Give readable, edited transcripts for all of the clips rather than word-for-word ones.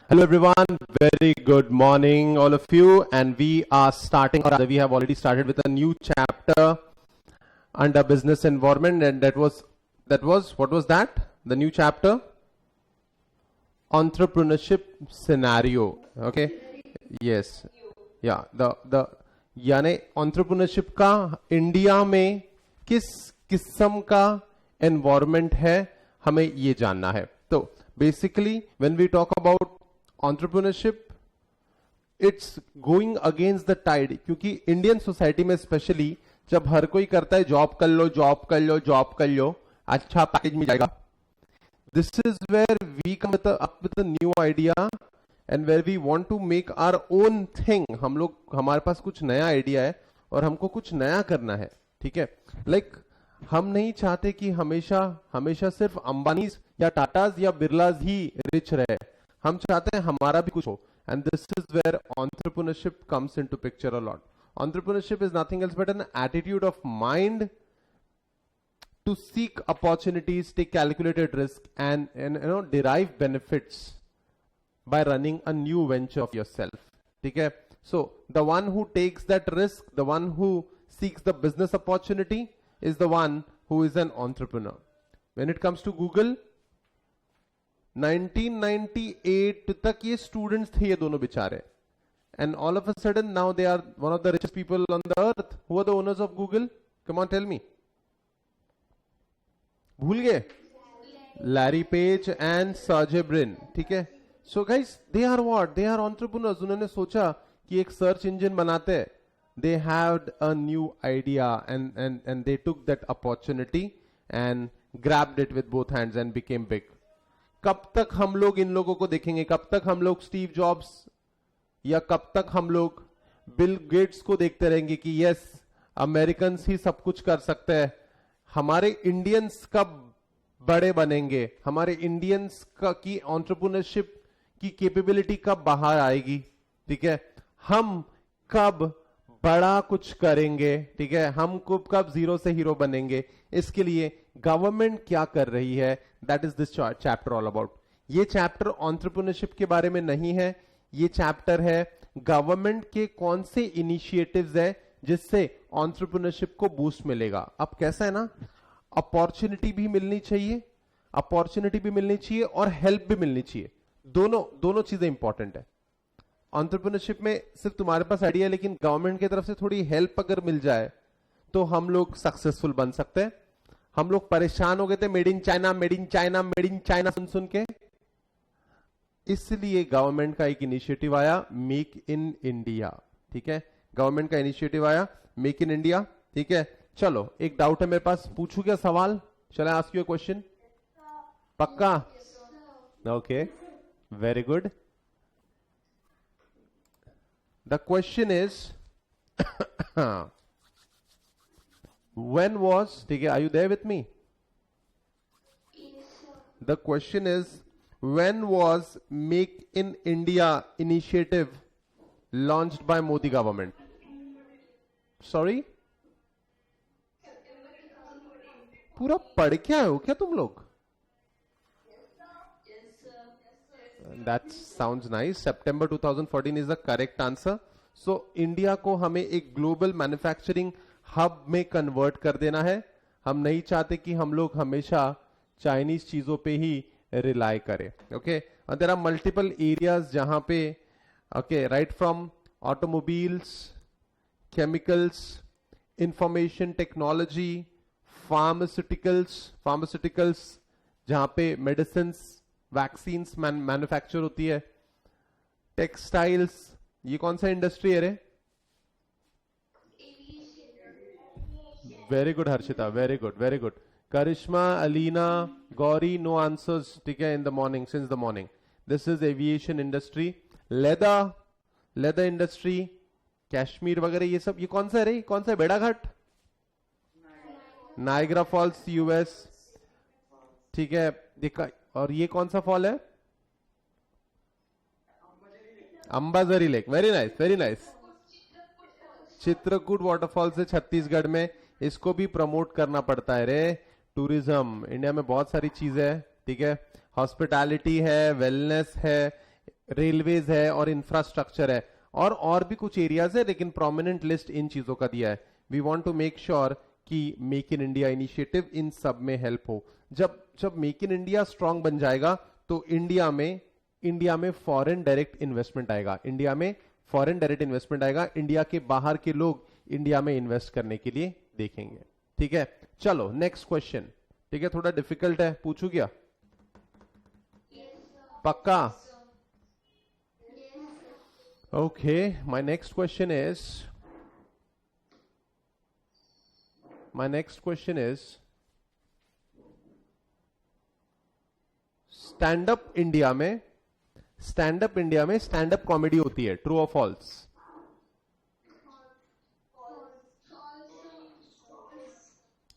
Hello everyone, very good morning all of you, and we are starting, or rather we have already started with a new chapter under business environment, and that was what was that? The new chapter? Entrepreneurship scenario. Okay? Yes. Yeah, the यानी entrepreneurship का India में किस किस्म का environment है हमें ये जानना है. तो basically when we talk about entrepreneurship, it's going against the tide, क्योंकि इंडियन सोसाइटी में स्पेशली जब हर कोई करता है जॉब कर लो जॉब कर लो जॉब कर लो, अच्छा पैकेज मिल जाएगा. This is where we come up with a new idea and where we want to make our own thing. हम लोग, हमारे पास कुछ नया आइडिया है और हमको कुछ नया करना है. ठीक है, लाइक हम नहीं चाहते कि हमेशा हमेशा सिर्फ अंबानीज या टाटाज या बिरलाज ही रिच रहे. हम चाहते हैं हमारा भी कुछ हो. And this is where entrepreneurship comes into picture a lot. Entrepreneurship is nothing else but an attitude of mind to seek opportunities, take calculated risk, and derive benefits by running a new venture of yourself. ठीक है, so the one who takes that risk, the one who seeks the business opportunity is the one who is an entrepreneur. When it comes to Google, 1998 तक ये students थे ये दोनों बेचारे, and all of a sudden now they are one of the richest people on the earth. Who are the owners of Google? Come on tell me. भूल गए? Larry Page and Sergey Brin. ठीक है, so guys they are what? They are entrepreneurs. उन्होंने सोचा कि एक search engine बनाते हैं. They had a new idea and they took that opportunity and grabbed it with both hands and became big. कब तक हम लोग इन लोगों को देखेंगे? कब तक हम लोग स्टीव जॉब्स या कब तक हम लोग बिल गेट्स को देखते रहेंगे कि यस अमेरिकन ही सब कुछ कर सकते हैं? हमारे इंडियंस कब बड़े बनेंगे? हमारे इंडियंस का की एंटरप्रेन्योरशिप की कैपेबिलिटी कब बाहर आएगी? ठीक है, हम कब बड़ा कुछ करेंगे? ठीक है, हम कब जीरो से हीरो बनेंगे? इसके लिए गवर्नमेंट क्या कर रही है, that is this chapter all about. ये चैप्टर एंटरप्रेन्योरशिप के बारे में नहीं है, ये चैप्टर है गवर्नमेंट के कौन से इनिशिएटिव्स है जिससे एंटरप्रेन्योरशिप को बूस्ट मिलेगा. अब कैसा है ना, अपॉर्चुनिटी भी मिलनी चाहिए, अपॉर्चुनिटी भी मिलनी चाहिए और हेल्प भी मिलनी चाहिए. दोनों चीजें इंपॉर्टेंट है. एंटरप्रेन्योरशिप में सिर्फ तुम्हारे पास आइडिया है, लेकिन गवर्नमेंट की तरफ से थोड़ी हेल्प अगर मिल जाए तो हम लोग सक्सेसफुल बन सकते हैं. हम लोग परेशान हो गए थे made in China made in China made in China सुन सुन के, इसलिए गवर्नमेंट का एक इनिशिएटिव आया मेक इन इंडिया. ठीक है, गवर्नमेंट का इनिशिएटिव आया मेक इन इंडिया. ठीक है, चलो एक डाउट है मेरे पास, पूछू क्या सवाल? चलो आस्क यू अ क्वेश्चन. पक्का? Okay, very good. The question is when was, ठीक है, are you there with me? The question is, when was Make in India initiative launched by Modi government? Sorry? पूरा पढ़ के आए हो क्या तुम लोग? That sounds nice. September 2014 is the correct answer. So India को हमें एक ग्लोबल मैन्युफैक्चरिंग हब में कन्वर्ट कर देना है. हम नहीं चाहते कि हम लोग हमेशा चाइनीज चीजों पे ही रिलाई करें. Okay, there are multiple areas जहां पे, okay, right from automobiles, chemicals, information technology, pharmaceuticals जहां पे मेडिसिन वैक्सीन्स मैन्युफैक्चर होती है, टेक्सटाइल्स. ये कौन सा इंडस्ट्री है रे? Very good Harshita, very good, very good. Karishma, Alina, Gauri, no answers. ठीक है, in the morning, since the morning. This is aviation industry, leather industry, Kashmir वगैरह ये सब. ये कौन सा है रे? कौन सा है? Bhedaghat, Niagara false, US. ठीक है, देखा. और ये कौन सा फॉल है? Ambazari lake. Very nice, very nice. Chitrakoot waterfall से छत्तीसगढ़ में. इसको भी प्रमोट करना पड़ता है रे. टूरिज्म इंडिया में बहुत सारी चीजें है. ठीक है, हॉस्पिटैलिटी है, वेलनेस है, रेलवेज है और इंफ्रास्ट्रक्चर है और भी कुछ एरियाज है, लेकिन प्रोमिनेंट लिस्ट इन चीजों का दिया है. We want to make sure कि मेक इन इंडिया इनिशिएटिव इन सब में हेल्प हो. जब जब मेक इन इंडिया स्ट्रांग बन जाएगा तो इंडिया में फॉरेन डायरेक्ट इन्वेस्टमेंट आएगा. इंडिया में फॉरेन डायरेक्ट इन्वेस्टमेंट आएगा. इंडिया के बाहर के लोग इंडिया में इन्वेस्ट करने के लिए देखेंगे. ठीक है, चलो नेक्स्ट क्वेश्चन. ठीक है, थोड़ा डिफिकल्ट है, पूछू क्या? पक्का? Okay, my next question is stand up India में स्टैंड अप कॉमेडी होती है, ट्रू और फॉल्स?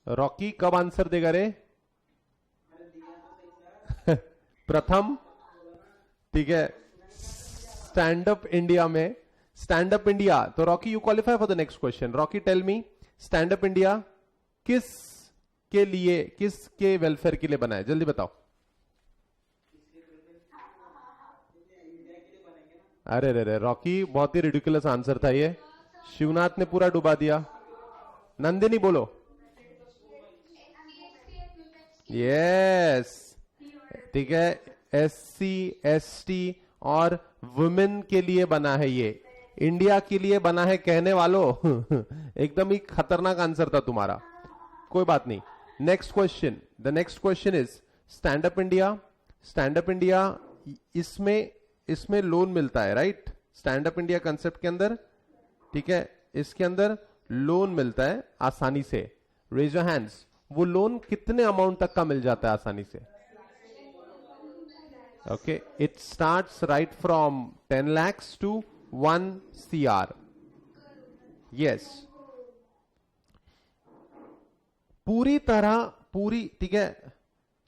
रॉकी कब आंसर देगा रे? प्रथम. ठीक है, स्टैंड अप इंडिया. तो Rocky you qualify for the next question. Rocky tell me, stand up India किसके वेलफेयर के लिए बना है? जल्दी बताओ. अरे रे रॉकी, बहुत ही रिडिकुलस आंसर था ये. शिवनाथ ने पूरा डुबा दिया. नंदिनी बोलो. यस, ठीक है, SC ST और वुमेन के लिए बना है ये. इंडिया के लिए बना है कहने वालों. एकदम ही खतरनाक आंसर था तुम्हारा. कोई बात नहीं. Next question. The next question is stand up India. इसमें लोन मिलता है, right? Stand up India concept के अंदर, ठीक है, इसके अंदर लोन मिलता है आसानी से. Raise your hands. वो लोन कितने अमाउंट तक का मिल जाता है आसानी से? Okay, it starts right from 10 lakhs to 1 CR. Yes, ठीक है.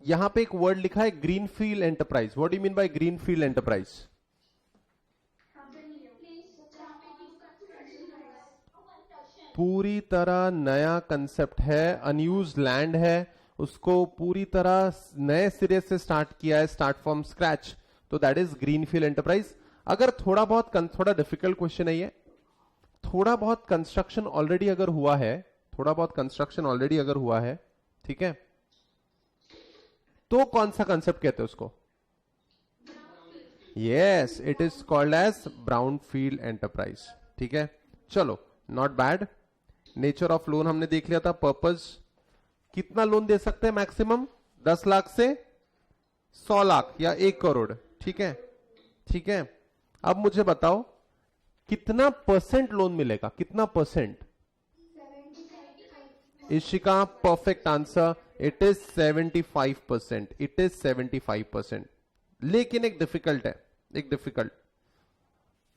यहां पे एक वर्ड लिखा है greenfield enterprise. What do you mean by greenfield enterprise? पूरी तरह नया कंसेप्ट है, अनयूज लैंड है, उसको पूरी तरह नए सिरे से स्टार्ट किया है, स्टार्ट फ्रॉम स्क्रैच. तो दैट इज ग्रीनफील्ड एंटरप्राइज. अगर थोड़ा डिफिकल्ट क्वेश्चन है ये. थोड़ा बहुत कंस्ट्रक्शन ऑलरेडी अगर हुआ है, ठीक है, तो कौन सा कंसेप्ट कहते हैं उसको? Yes, it is called as brownfield enterprise. ठीक है, चलो, not bad. Nature of loan हमने देख लिया था. पर्पस, कितना लोन दे सकते हैं मैक्सिमम? 10 लाख से 100 लाख या 1 करोड़. ठीक है. अब मुझे बताओ कितना परसेंट लोन मिलेगा? कितना percent? Ishika, perfect answer. It is 75%. लेकिन एक डिफिकल्ट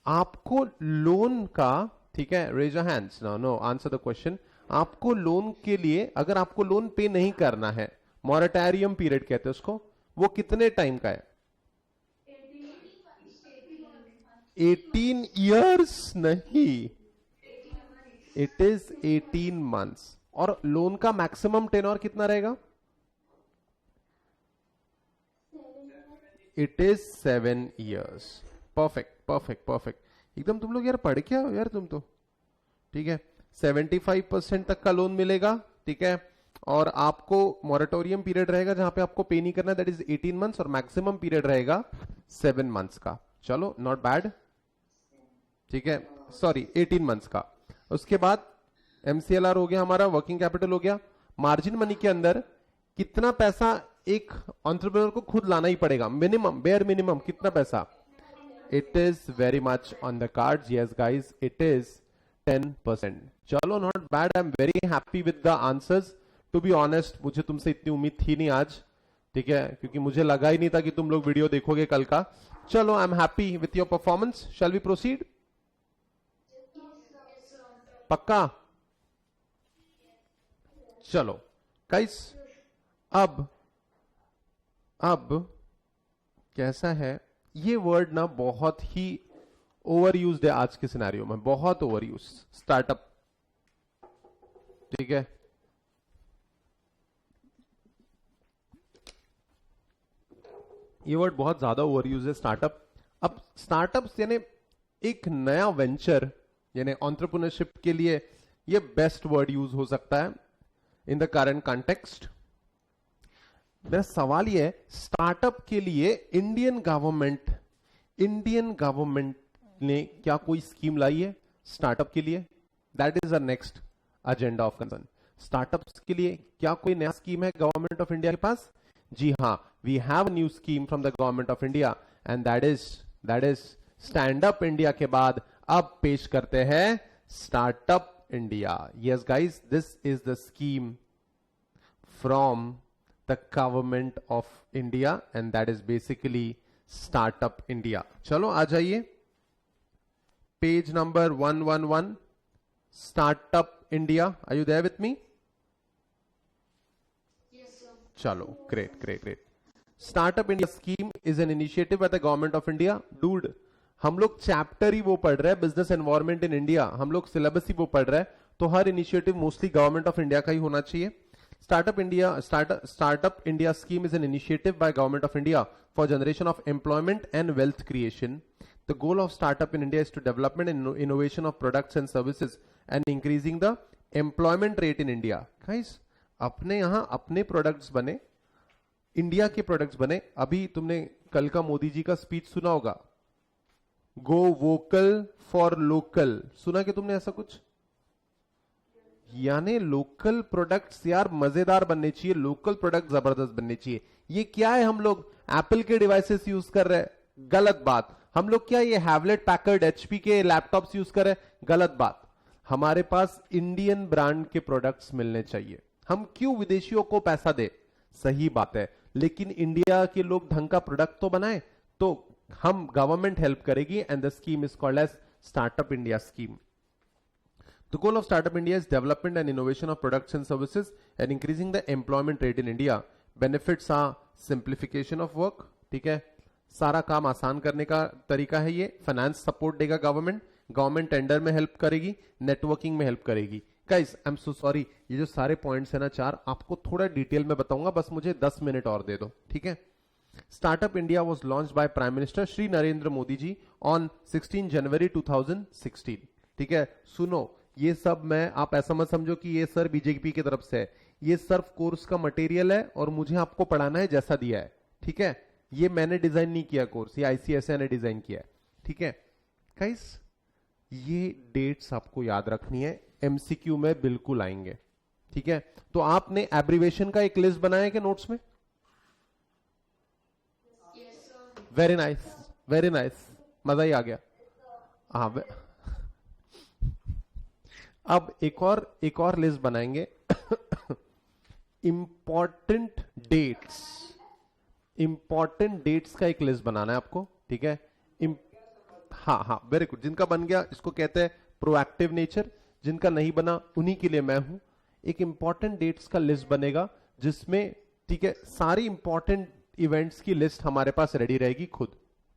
आपको लोन का, ठीक है, raise your hands. No, answer the question. आपको लोन के लिए, अगर आपको लोन पे नहीं करना है, मॉरेटोरियम पीरियड कहते हैं उसको, वो कितने टाइम का है? 18 years नहीं, इट इज 18 months. और लोन का मैक्सिमम टेन्योर कितना रहेगा? It is 7 years. परफेक्ट. एकदम तुम लोग यार पढ़ क्या हो यार तुम तो. ठीक है, 75% तक का लोन मिलेगा. ठीक है, और आपको मॉरेटोरियम पीरियड रहेगा जहां पे आपको पे नहीं करना, दैट इज 18 months, और मैक्सिमम पीरियड रहेगा 7 months का. चलो, नॉट बैड. ठीक है, सॉरी, 18 months का. उसके बाद MCLR हो गया हमारा, वर्किंग कैपिटल हो गया. मार्जिन मनी के अंदर कितना पैसा एक एंटरप्रेन्योर को खुद लाना ही पड़ेगा? मिनिमम, बेयर मिनिमम कितना पैसा? It is very much on the cards. Yes guys, it is 10%. चलो, not bad. I am very happy with the answers. To be honest, मुझे तुमसे इतनी उम्मीद थी नहीं आज. ठीक है, क्योंकि मुझे लगा ही नहीं था कि तुम लोग वीडियो देखोगे कल का. चलो, I am happy with your performance. Shall we proceed? पक्का? चलो गाइस, अब कैसा है, ये वर्ड ना बहुत ही ओवर यूज्ड है आज के सिनेरियो में, बहुत ओवर यूज. स्टार्टअप, ठीक है, ये वर्ड बहुत ज्यादा ओवर यूज है, स्टार्टअप. अब स्टार्टअप्स यानी एक नया वेंचर यानी एंटरप्रेन्योरशिप के लिए ये बेस्ट वर्ड यूज हो सकता है इन द करंट कॉन्टेक्स्ट। मेरा सवाल ये है, स्टार्टअप के लिए इंडियन गवर्नमेंट ने क्या कोई स्कीम लाई है स्टार्टअप के लिए? That is a next agenda of concern. Startups के लिए क्या कोई नया स्कीम है गवर्नमेंट ऑफ इंडिया के पास? जी हां, we have new scheme from the government of India and that is stand up India के बाद अब पेश करते हैं startup India. Yes guys, this is the scheme from the government of India and that is basically startup India. चलो आ जाइए page number 111, startup India. Are you there with me? चलो, great. Startup India scheme is an initiative by the government of India. Dude, हम लोग chapter ही वो पढ़ रहे हैं, बिजनेस एनवायरनमेंट इन इंडिया, हम लोग सिलेबस ही वो पढ़ रहे हैं, तो हर initiative mostly government of India का ही होना चाहिए। Startup India scheme is an initiative by Government of India for generation of employment and wealth creation. The goal of startup in India is to development and innovation of products and services and increasing the employment rate in India. Guys, अपने यहां अपने products बने, India के products बने। अभी तुमने कल का मोदी जी का स्पीच सुना होगा, गो वोकल फॉर लोकल, सुना कि तुमने ऐसा कुछ? यानी लोकल प्रोडक्ट्स यार मजेदार बनने चाहिए, लोकल प्रोडक्ट जबरदस्त बनने चाहिए। ये क्या है, हम लोग एप्पल के डिवाइसेस यूज कर रहे हैं, गलत बात। हम लोग क्या ये हैवलेट पैकर्ड एचपी के लैपटॉप्स यूज कर रहे हैं, गलत बात। हमारे पास इंडियन ब्रांड के प्रोडक्ट्स मिलने चाहिए। हम क्यों विदेशियों को पैसा दे, सही बात है, लेकिन इंडिया के लोग ढंग का प्रोडक्ट तो बनाए, तो हम गवर्नमेंट हेल्प करेगी and the scheme is called as startup India scheme. The goal of Startup India is development and innovation of products and services and increasing the employment rate in India. Benefits are simplification of work, ठीक है, सारा काम आसान करने का तरीका है ये। फाइनेंस सपोर्ट देगा गवर्नमेंट टेंडर में हेल्प करेगी, नेटवर्किंग में हेल्प करेगी। Guys, I am so sorry, ये जो सारे पॉइंट्स है ना चार, आपको थोड़ा डिटेल में बताऊंगा, बस मुझे 10 मिनट और दे दो, ठीक है। Startup India was launch by prime minister Shri Narendra Modi ji on 16 January 2016, ठीक है। सुनो, ये सब मैं, आप ऐसा मत समझो कि ये सर बीजेपी की तरफ से है, ये सिर्फ कोर्स का मटेरियल है और मुझे आपको पढ़ाना है जैसा दिया है, ठीक है। ये मैंने डिजाइन नहीं किया कोर्स, ये आईसीएसए ने डिजाइन किया है, ठीक है। गाइस, ये डेट्स आपको याद रखनी है, एमसीक्यू में बिल्कुल आएंगे, ठीक है। तो आपने एब्रीवेशन का एक लिस्ट बनाया कि नोट्स में? वेरी नाइस, मजा ही आ गया। हाँ, अब एक और लिस्ट बनाएंगे इंपॉर्टेंट डेट्स का एक लिस्ट बनाना है आपको, ठीक है। हाँ, वेरी गुड। जिनका बन गया इसको कहते हैं प्रोएक्टिव नेचर, जिनका नहीं बना उन्हीं के लिए मैं हूं। एक इंपॉर्टेंट डेट्स का लिस्ट बनेगा जिसमें, ठीक है, सारी इंपॉर्टेंट इवेंट्स की लिस्ट हमारे पास रेडी रहेगी खुद,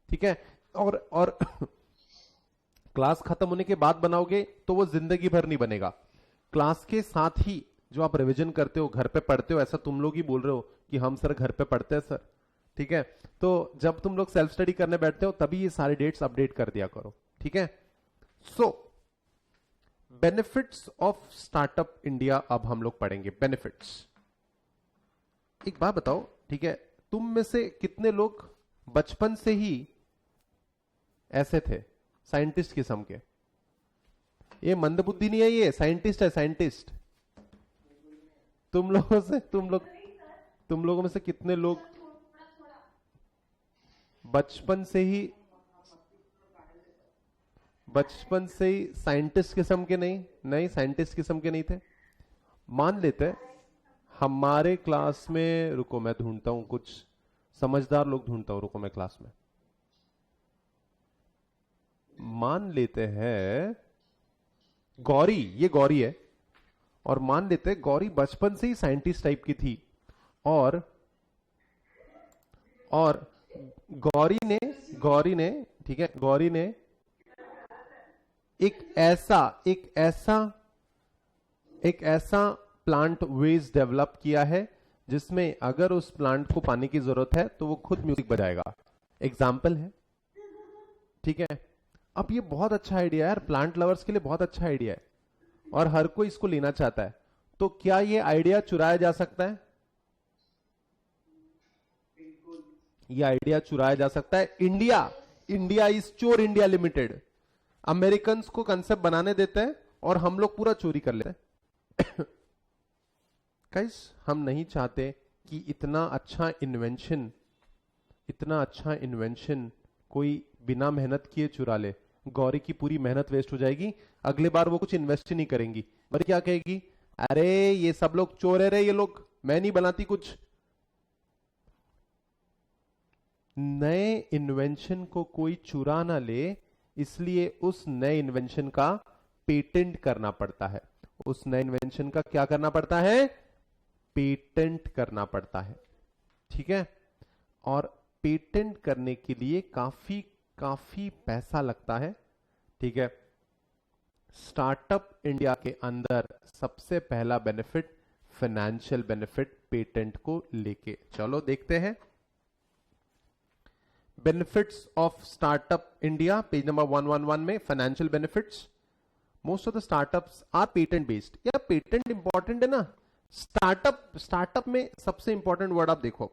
ठीक है। और क्लास खत्म होने के बाद बनाओगे तो वो जिंदगी भर नहीं बनेगा। क्लास के साथ ही जो आप रिवीजन करते हो, घर पे पढ़ते हो, ऐसा तुम लोग ही बोल रहे हो कि हम सर घर पे पढ़ते हैं सर, ठीक है। तो जब तुम लोग सेल्फ स्टडी करने बैठते हो तभी ये सारे डेट्स अपडेट कर दिया करो, ठीक है। सो बेनिफिट्स ऑफ स्टार्टअप इंडिया अब हम लोग पढ़ेंगे। बेनिफिट्स, एक बात बताओ, ठीक है, तुम में से कितने लोग बचपन से ही ऐसे थे, साइंटिस्ट किस्म के? ये मंदबुद्धि नहीं है, ये साइंटिस्ट है, साइंटिस्ट। तुम लोगों में से कितने लोग बचपन से ही साइंटिस्ट किस्म के नहीं साइंटिस्ट किस्म के नहीं थे? मान लेते हमारे क्लास में, रुको मैं ढूंढता हूं, कुछ समझदार लोग ढूंढता हूं, रुको मैं क्लास में। मान लेते हैं गौरी, ये गौरी है, और मान लेते हैं गौरी बचपन से ही साइंटिस्ट टाइप की थी, और गौरी ने ठीक है, गौरी ने एक ऐसा प्लांट वेज डेवलप किया है जिसमें अगर उस प्लांट को पानी की जरूरत है तो वो खुद म्यूजिक बजाएगा। एग्जाम्पल है, ठीक है। अब ये बहुत अच्छा आइडिया है यार, प्लांट लवर्स के लिए बहुत अच्छा आइडिया है और हर कोई इसको लेना चाहता है। तो क्या ये आइडिया चुराया जा सकता है? ये आइडिया चुराया जा सकता है। इंडिया इंडिया इज चोर इंडिया लिमिटेड। अमेरिकन को कंसेप्ट बनाने देते हैं और हम लोग पूरा चोरी कर लेते हैं। गाइस, हम नहीं चाहते कि इतना अच्छा इन्वेंशन कोई बिना मेहनत किए चुरा ले। गौरी की पूरी मेहनत वेस्ट हो जाएगी, अगले बार वो कुछ इन्वेस्ट ही नहीं करेंगी और क्या कहेगी, अरे ये सब लोग चोर है रे, ये लोग, मैं नहीं बनाती कुछ। नए इन्वेंशन को कोई चुरा ना ले, इसलिए उस नए इन्वेंशन का पेटेंट करना पड़ता है। उस नए इन्वेंशन का क्या करना पड़ता है? पेटेंट करना पड़ता है। ठीक है। और पेटेंट करने के लिए काफी काफी पैसा लगता है। ठीक है। स्टार्टअप इंडिया के अंदर सबसे पहला बेनिफिट, फाइनेंशियल बेनिफिट पेटेंट को लेके। चलो देखते हैं benefits of startup India, page number 111 में financial benefits. Most of the startups are patent based. या पेटेंट इंपॉर्टेंट है ना। स्टार्टअप में सबसे इंपॉर्टेंट वर्ड आप देखो,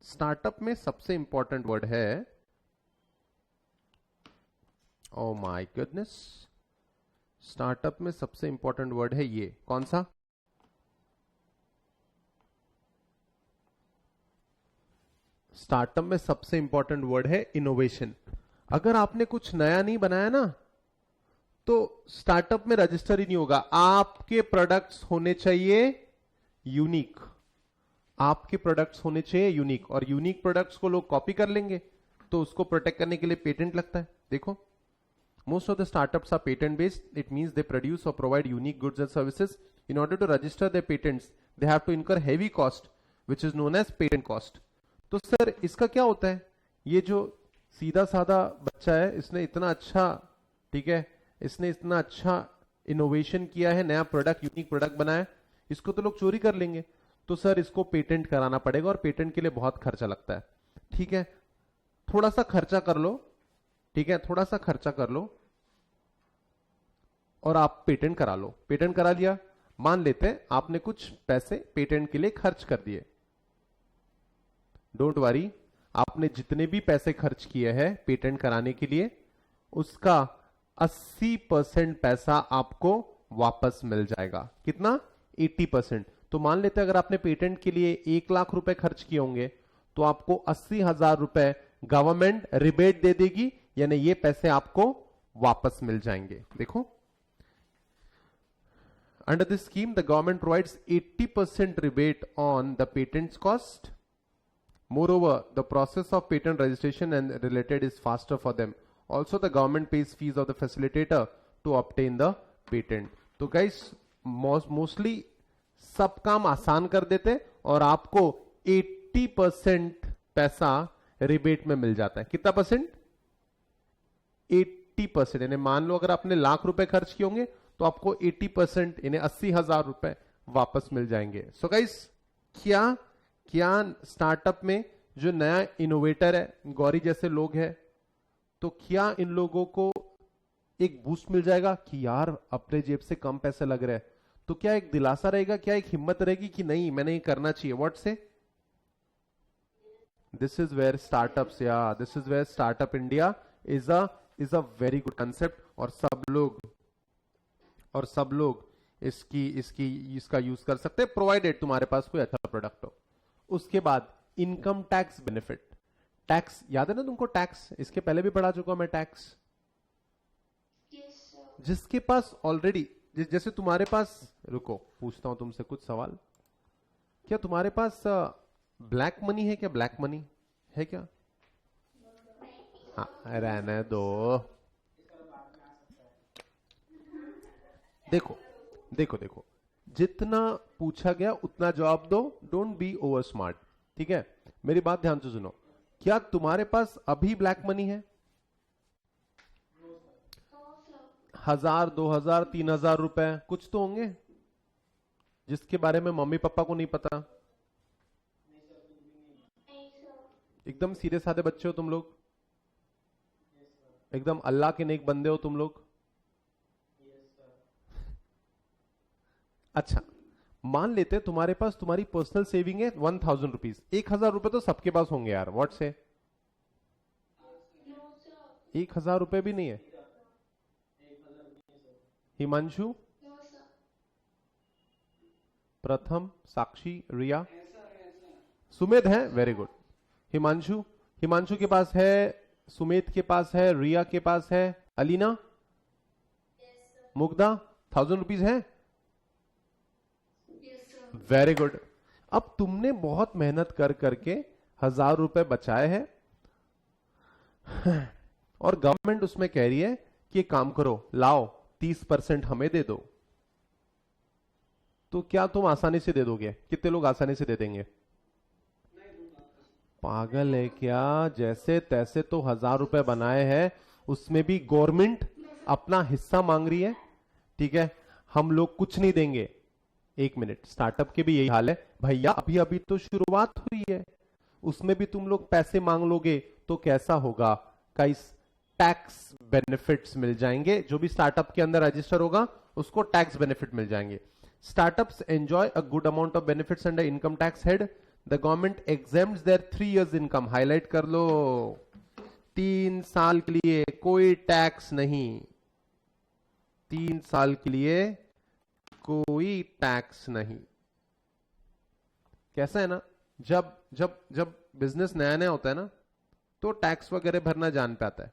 स्टार्टअप में सबसे इंपॉर्टेंट वर्ड है, ओ माय गुडनेस, स्टार्टअप में सबसे इंपॉर्टेंट वर्ड है ये, कौन सा? स्टार्टअप में सबसे इंपॉर्टेंट वर्ड है इनोवेशन। अगर आपने कुछ नया नहीं बनाया ना, तो स्टार्टअप में रजिस्टर ही नहीं होगा। आपके प्रोडक्ट्स होने चाहिए यूनिक, आपके प्रोडक्ट्स होने चाहिए यूनिक, और यूनिक प्रोडक्ट्स को लोग कॉपी कर लेंगे, तो उसको प्रोटेक्ट करने के लिए पेटेंट लगता है। देखो, most of the startups are patent based. It means they produce और provide unique goods and services. In order to register their patents they have to incur heavy cost which is known as patent cost. तो sir इसका क्या होता है? ये जो सीधा साधा बच्चा है, इसने इतना अच्छा, ठीक है, इसने इतना अच्छा इनोवेशन किया है, नया प्रोडक्ट, यूनिक प्रोडक्ट बनाया, इसको तो लोग चोरी कर लेंगे। तो सर इसको पेटेंट कराना पड़ेगा और पेटेंट के लिए बहुत खर्चा लगता है। ठीक है, थोड़ा सा खर्चा कर लो, ठीक है, थोड़ा सा खर्चा कर लो और आप पेटेंट करा लो। पेटेंट करा लिया, मान लेते हैं आपने कुछ पैसे पेटेंट के लिए खर्च कर दिए। डोंट वरी, आपने जितने भी पैसे खर्च किए हैं पेटेंट कराने के लिए, उसका 80% पैसा आपको वापस मिल जाएगा। कितना? 80%। तो मान लेते हैं अगर आपने पेटेंट के लिए 1 लाख रुपए खर्च किए होंगे, तो आपको 80,000 रुपए गवर्नमेंट रिबेट दे देगी, यानी ये पैसे आपको वापस मिल जाएंगे। देखो, under this scheme the government provides 80% rebate on the patents cost. Moreover, the process of patent registration and related is faster for them. Also, the government pays fees of the facilitator to obtain the patent. तो guys, mostly सब काम आसान कर देते और आपको 80% पैसा rebate में मिल जाता है। कितना परसेंट? 80%। यानी मान लो अगर आपने लाख रुपए खर्च किए होंगे, तो आपको 80% यानी 80,000 रुपए वापस मिल जाएंगे। सो गाइस, क्या स्टार्टअप में जो नया इनोवेटर है, गौरी जैसे लोग हैं, तो क्या इन लोगों को एक बूस्ट मिल जाएगा कि यार अपने जेब से कम पैसे लग रहे हैं? तो क्या एक दिलासा रहेगा, क्या एक हिम्मत रहेगी कि नहीं मैंने ये करना चाहिए? व्हाट से? दिस इज वेयर स्टार्टअप्स, या this is where startup India is a very good concept. और सब लोग इसका यूज कर सकते हैं, प्रोवाइडेड तुम्हारे पास कोई अच्छा प्रोडक्ट हो। उसके बाद इनकम टैक्स बेनिफिट। टैक्स याद है ना तुमको? टैक्स इसके पहले भी पढ़ा चुका मैं। टैक्स जिसके पास ऑलरेडी, जैसे तुम्हारे पास, रुको पूछता हूं तुमसे कुछ सवाल। क्या तुम्हारे पास ब्लैक मनी है? क्या ब्लैक मनी है क्या? हाँ, रहने दो। देखो, जितना पूछा गया उतना जवाब दो, डोंट बी ओवर स्मार्ट। ठीक है, मेरी बात ध्यान से सुनो। क्या तुम्हारे पास अभी ब्लैक मनी है? 1,000, 2,000, 3,000 रुपए कुछ तो होंगे जिसके बारे में मम्मी पापा को नहीं पता। एकदम सीधे साधे बच्चे हो तुम लोग। एकदम अल्लाह के नेक बंदे हो तुम लोग। अच्छा, मान लेते तुम्हारे पास तुम्हारी पर्सनल सेविंग है 1000 रुपीज, 1000 रुपए तो सबके पास होंगे यार, व्हाट से? 1000 रुपए भी नहीं है? हिमांशु, प्रथम, साक्षी, रिया, सुमेध है, वेरी गुड। हिमांशु, हिमांशु के पास है, सुमेध के पास है, रिया के पास है, अलीना, मुग्धा, 1000 रुपीज है? Very good. अब तुमने बहुत मेहनत कर करके 1000 रुपए बचाए हैं और गवर्नमेंट उसमें कह रही है कि एक काम करो, लाओ 30% हमें दे दो, तो क्या तुम आसानी से दे दोगे? कितने लोग आसानी से दे देंगे? पागल है क्या? जैसे तैसे तो 1000 रुपए बनाए हैं, उसमें भी गवर्नमेंट अपना हिस्सा मांग रही है। ठीक है, हम लोग कुछ नहीं देंगे। एक मिनट, स्टार्टअप के भी यही हाल है भैया, अभी अभी तो शुरुआत हुई है, उसमें भी तुम लोग पैसे मांग लोगे तो कैसा होगा? गाइस, टैक्स बेनिफिट्स मिल जाएंगे, जो भी स्टार्टअप के अंदर रजिस्टर होगा उसको टैक्स बेनिफिट मिल जाएंगे। Startups enjoy a good amount of benefits under income tax head. The government exempts their 3 years income. Highlight कर लो, 3 साल के लिए कोई टैक्स नहीं, 3 साल के लिए कोई टैक्स नहीं। कैसा है ना, जब जब जब बिजनेस नया नया होता है ना, तो टैक्स वगैरह भरना जान पे आता है।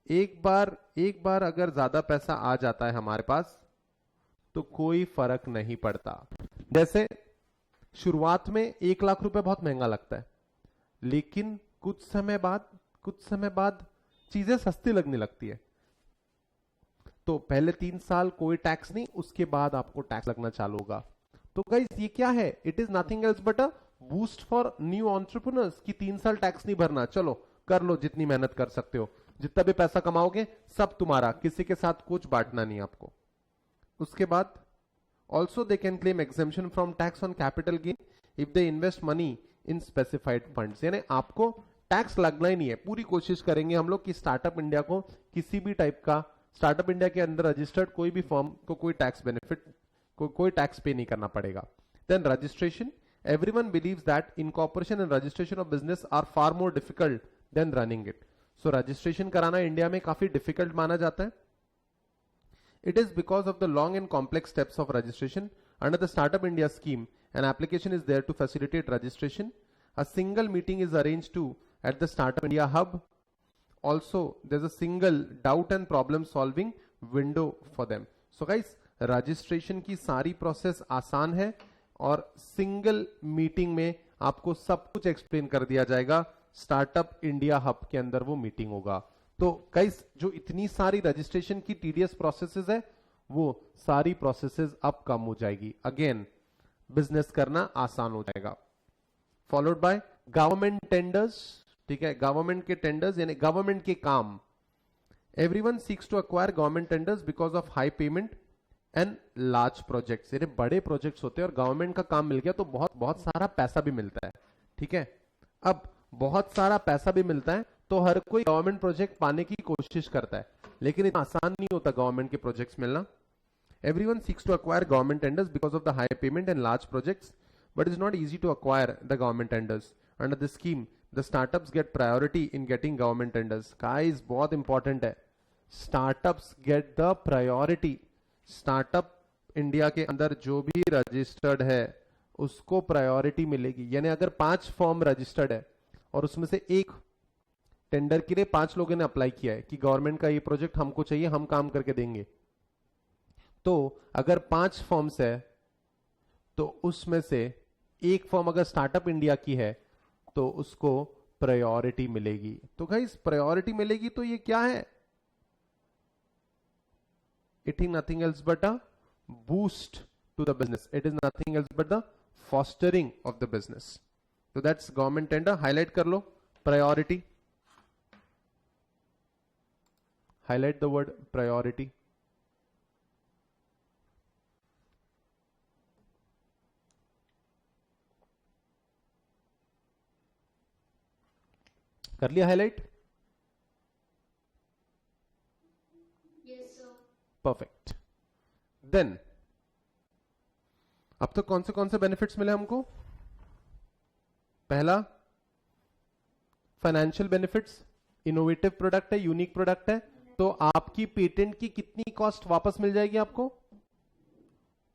एक बार अगर ज्यादा पैसा आ जाता है हमारे पास तो कोई फर्क नहीं पड़ता। जैसे शुरुआत में 1 लाख रुपए बहुत महंगा लगता है, लेकिन कुछ समय बाद चीजें सस्ती लगने लगती है। तो पहले 3 साल कोई टैक्स नहीं, उसके बाद आपको टैक्स लगना चालू होगा। तो गाइस ये क्या है? It is nothing else but a boost for new entrepreneurs कि 3 साल टैक्स नहीं भरना, चलो कर लो जितनी मेहनत कर सकते हो, जितना भी पैसा कमाओगे सब तुम्हारा, किसी के साथ कुछ बांटना नहीं आपको। उसके बाद also they can claim exemption from tax on capital gain if they invest money in specified funds. यानी आपको टैक्स लगना ही नहीं है। पूरी कोशिश करेंगे हम लोग कि स्टार्टअप इंडिया को किसी भी टाइप का, स्टार्टअप इंडिया के अंदर रजिस्टर्ड कोई भी फर्म को कोई टैक्स बेनिफिट, कोई टैक्स पे नहीं करना पड़ेगा। Then registration, everyone believes that incorporation and registration of business are far more difficult than running it. So registration कराना इंडिया में काफी डिफिकल्ट माना जाता है। It is because of the long and complex steps of registration. Under the Startup India scheme, an application is there to facilitate registration. A single meeting is arranged to at the Startup India hub. Also, there's a single doubt and problem solving window for them. So guys, registration की सारी process आसान है और single meeting में आपको सब कुछ explain कर दिया जाएगा। स्टार्टअप इंडिया हब के अंदर वो मीटिंग होगा। तो गाइस, जो इतनी सारी रजिस्ट्रेशन की टीडीएस प्रोसेसेस है, वो सारी प्रोसेसेस अब कम हो जाएगी। अगेन, बिजनेस करना आसान हो जाएगा। Followed by government tenders. ठीक है, गवर्नमेंट के टेंडर्स यानी गवर्नमेंट के काम। Everyone seeks to acquire government tenders because of high payment and large projects. यानी बड़े प्रोजेक्ट्स होते हैं और गवर्नमेंट का काम मिल गया तो बहुत बहुत सारा पैसा भी मिलता है। ठीक है, अब बहुत सारा पैसा भी मिलता है तो हर कोई गवर्नमेंट प्रोजेक्ट पाने की कोशिश करता है, लेकिन इतना आसान नहीं होता गवर्नमेंट के प्रोजेक्ट्स मिलना। Everyone seeks to acquire government tenders because of the high payment and large projects, but is not easy to acquire the government tenders. Under the scheme the startups get priority in getting government tenders. Guys, बहुत important है, startups get the priority. Startup India के अंदर जो भी registered है उसको priority मिलेगी। यानी अगर 5 फॉर्म रजिस्टर्ड है और उसमें से एक टेंडर के लिए 5 लोगों ने अप्लाई किया है कि गवर्नमेंट का ये प्रोजेक्ट हमको चाहिए, हम काम करके देंगे, तो अगर 5 फॉर्म्स है तो उसमें से एक फॉर्म अगर स्टार्टअप इंडिया की है तो उसको प्रायोरिटी मिलेगी। तो गाइस, प्रायोरिटी मिलेगी तो ये क्या है? It is nothing else but a boost to the business. It is nothing else but the fostering of the business. So that's government tender. Highlight कर लो priority. Highlight the word priority. कर लिया highlight? Perfect. Then अब तक कौन से benefits मिले हमको? पहला, फाइनेंशियल बेनिफिट्स, इनोवेटिव प्रोडक्ट है, यूनिक प्रोडक्ट है, तो आपकी पेटेंट की कितनी कॉस्ट वापस मिल जाएगी आपको?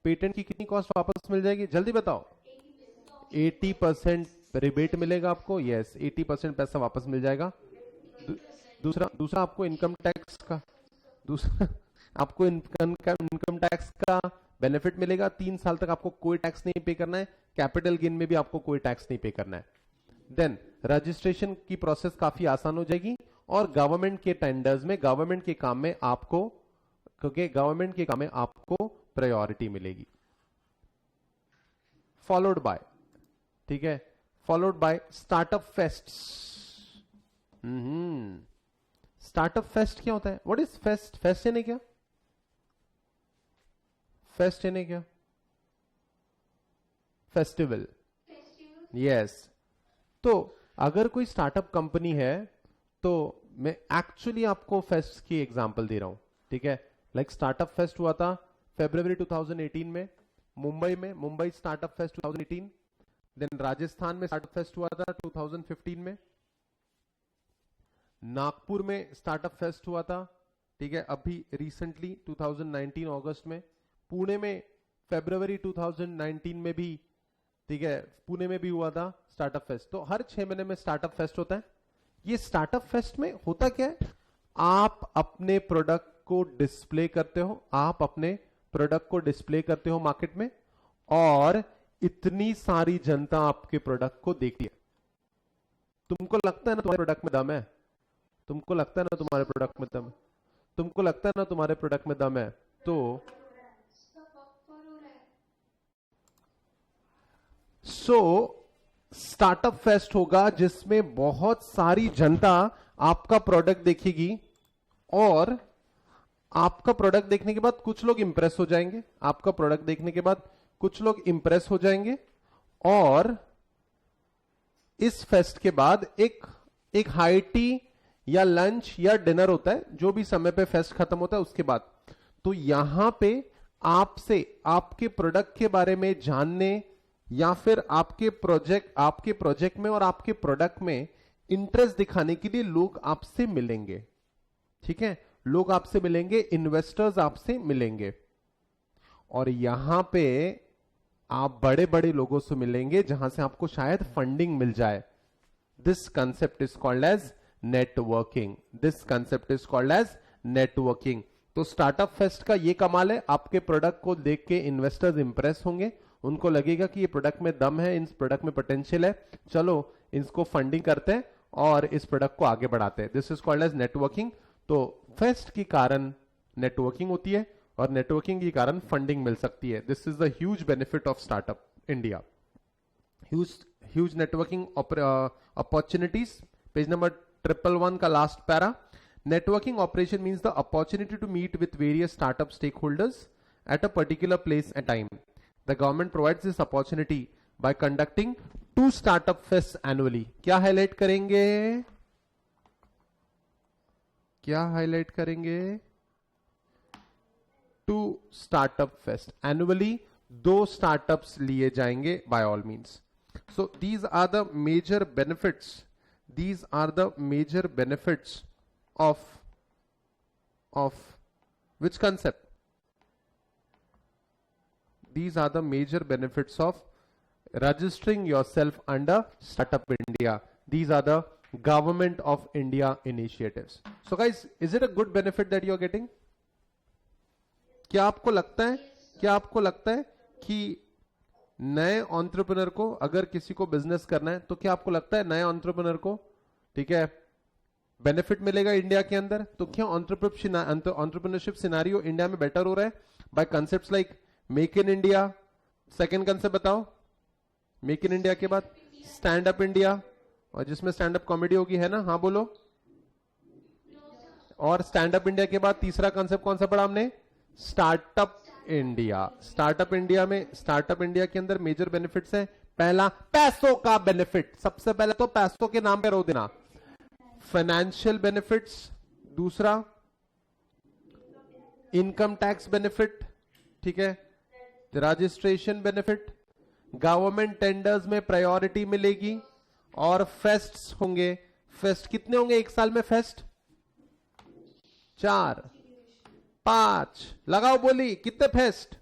पेटेंट की कितनी कॉस्ट वापस मिल जाएगी? जल्दी बताओ। 80% रिबेट मिलेगा आपको। यस, 80% पैसा वापस मिल जाएगा। दूसरा आपको इनकम टैक्स का, दूसरा आपको इनकम टैक्स का बेनिफिट मिलेगा। 3 साल तक आपको कोई टैक्स नहीं पे करना है। कैपिटल गेन में भी आपको कोई टैक्स नहीं पे करना है। देन रजिस्ट्रेशन की प्रोसेस काफी आसान हो जाएगी और गवर्नमेंट के टेंडर्स में, गवर्नमेंट के काम में आपको, क्योंकि गवर्नमेंट के काम में आपको प्रायोरिटी मिलेगी। फॉलोड बाय, ठीक है, followed by startup fest. Startup fest क्या होता है? What is fest? फेस्ट यानी क्या? फेस्ट यानी क्या? फेस्टिवल। यस। तो अगर कोई स्टार्टअप कंपनी है तो मैं एक्चुअली आपको फेस्ट की एग्जांपल दे रहा हूं, ठीक है। लाइक स्टार्टअप फेस्ट हुआ था फरवरी 2018 में मुंबई में, Mumbai startup fest 2018। Then Rajasthan में स्टार्टअप फेस्ट हुआ था 2015 में। नागपुर में स्टार्टअप फेस्ट हुआ था, ठीक है, अभी रिसेंटली 2019 अगस्त में। पुणे में फरवरी 2019 में भी, ठीक है, पुणे में भी हुआ था स्टार्टअप फेस्ट। तो हर 6 महीने में स्टार्टअप फेस्ट होता है। ये स्टार्टअप फेस्ट में होता क्या है? आप अपने प्रोडक्ट को डिस्प्ले करते हो, आप अपने प्रोडक्ट को डिस्प्ले करते हो मार्केट में, और इतनी सारी जनता आपके प्रोडक्ट को देखती है। तुमको लगता है ना तुम्हारे प्रोडक्ट में दम है? तुमको लगता है ना तुम्हारे प्रोडक्ट में दम है? तुमको लगता है ना तुम्हारे प्रोडक्ट में दम है? तो स्टार्टअप फेस्ट होगा जिसमें बहुत सारी जनता आपका प्रोडक्ट देखेगी, और आपका प्रोडक्ट देखने के बाद कुछ लोग इंप्रेस हो जाएंगे। आपका प्रोडक्ट देखने के बाद कुछ लोग इंप्रेस हो जाएंगे, और इस फेस्ट के बाद एक हाई टी या लंच या डिनर होता है, जो भी समय पे फेस्ट खत्म होता है उसके बाद। तो यहां पे आपसे आपके प्रोडक्ट के बारे में जानने, या फिर आपके प्रोजेक्ट में और आपके प्रोडक्ट में इंटरेस्ट दिखाने के लिए लोग आपसे मिलेंगे, ठीक है। लोग आपसे मिलेंगे, इन्वेस्टर्स आपसे मिलेंगे, और यहां पे आप बड़े बड़े लोगों से मिलेंगे जहां से आपको शायद फंडिंग मिल जाए। This concept is called as networking. This concept is called as networking. तो स्टार्टअप फेस्ट का ये कमाल है, आपके प्रोडक्ट को देख के इन्वेस्टर्स इंप्रेस होंगे, उनको लगेगा कि ये प्रोडक्ट में दम है, इस प्रोडक्ट में पोटेंशियल है, चलो इसको फंडिंग करते हैं और इस प्रोडक्ट को आगे बढ़ाते हैं। This is called as networking. तो फेस्ट के कारण नेटवर्किंग होती है, और नेटवर्किंग के कारण फंडिंग मिल सकती है। This is the huge benefit of startup India. Huge networking opportunities. Page number 111 का last para. Networking operation means the opportunity to meet with various startup stakeholders at a particular place and time. The government provides this opportunity by conducting 2 startup fests annually. क्या highlight करेंगे? क्या highlight करेंगे? 2 startup fest annually. 2 startups लिए जाएंगे by all means. So these are the major benefits. These are the major benefits of which concept? These are the major benefits of registering yourself under Startup India. These are the Government of India initiatives. So guys, is it a good benefit that you are getting? क्या आपको लगता है कि नए entrepreneur को, अगर किसी को बिजनेस करना है, तो क्या आपको लगता है नए एंटरप्रेन्योर को, ठीक है, बेनिफिट मिलेगा इंडिया के अंदर? तो क्या एंटरप्रेन्योरशिप सिनेरियो इंडिया में बेटर हो रहा है by concepts like make in India? Second concept बताओ। मेक इन इंडिया के बाद स्टैंड अप इंडिया, और जिसमें स्टैंड अप कॉमेडी होगी, है ना? हाँ बोलो। और स्टैंड अप इंडिया के बाद तीसरा कंसेप्ट कौन सा पढ़ा हमने? Startup India. स्टार्टअप इंडिया के अंदर मेजर बेनिफिट्स है। पहला, पैसों का बेनिफिट। सबसे पहले तो पैसों के नाम पे रो देना, फाइनेंशियल बेनिफिट्स। दूसरा इनकम टैक्स बेनिफिट, ठीक है, रजिस्ट्रेशन बेनिफिट, गवर्नमेंट टेंडर्स में प्रायोरिटी मिलेगी, और फेस्ट्स होंगे। फेस्ट कितने होंगे एक साल में? फेस्ट 4 5 लगाओ, बोली कितने फेस्ट?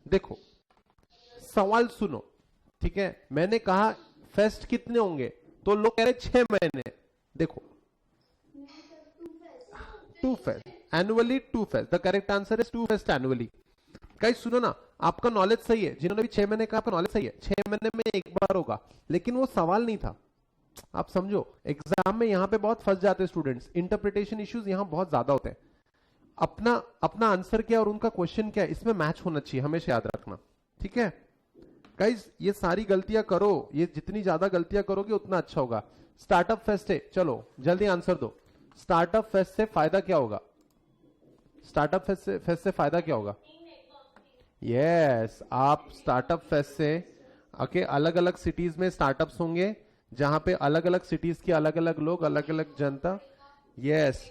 देखो सवाल सुनो, ठीक है, मैंने कहा फेस्ट कितने होंगे, तो लोग कह रहे 6 महीने। देखो 2 fest annually, 2 fest, the correct answer is 2 fest annually. Guys सुनो ना, आपका नॉलेज सही है, जिन्होंने भी 6 महीने कहा आपका नॉलेज सही है, 6 महीने में एक बार होगा, लेकिन वो सवाल नहीं था। आप समझो, एग्जाम में यहां पे बहुत फंस जाते हैं स्टूडेंट्स, इंटरप्रिटेशन इश्यूज यहां बहुत ज्यादा होते हैं। अपना अपना आंसर क्या और उनका क्वेश्चन क्या है, इसमें मैच होना चाहिए, हमेशा याद रखना, ठीक है गाइस। ये सारी गलतियां करो, ये जितनी ज्यादा गलतियां करोगे उतना अच्छा होगा। स्टार्टअप फेस्ट है, चलो जल्दी आंसर दो। स्टार्टअप फेस्ट से फायदा क्या होगा? स्टार्टअप फेस्ट से फायदा क्या होगा? यस, आप स्टार्टअप फेस्ट से ओके, अलग अलग सिटीज में स्टार्टअप्स होंगे, जहां पे अलग अलग सिटीज के अलग अलग लोग, अलग अलग जनता, यस,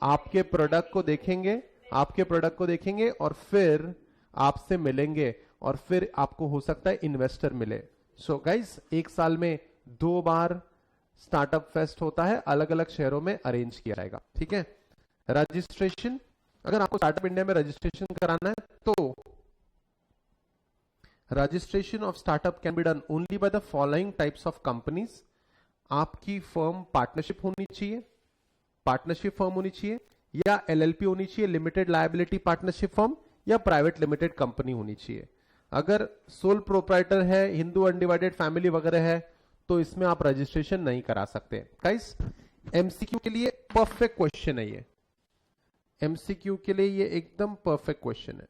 आपके प्रोडक्ट को देखेंगे, आपके प्रोडक्ट को देखेंगे और फिर आपसे मिलेंगे, और फिर आपको हो सकता है इन्वेस्टर मिले। सो गाइस, एक साल में 2 बार स्टार्टअप फेस्ट होता है, अलग अलग शहरों में अरेंज किया जाएगा, ठीक है। रजिस्ट्रेशन, अगर आपको स्टार्टअप इंडिया में रजिस्ट्रेशन कराना है तो registration of startup can be done only by the following types of companies. आपकी फर्म पार्टनरशिप होनी चाहिए, पार्टनरशिप फर्म होनी चाहिए, या एलएलपी होनी चाहिए, लिमिटेड लायबिलिटी पार्टनरशिप फर्म, या प्राइवेट लिमिटेड कंपनी होनी चाहिए। अगर सोल प्रोप्राइटर है, हिंदू अनडिवाइडेड फैमिली वगैरह है, तो इसमें आप रजिस्ट्रेशन नहीं करा सकते। गाइस एमसीक्यू के लिए परफेक्ट क्वेश्चन है ये, एमसीक्यू के लिए ये एकदम परफेक्ट क्वेश्चन है,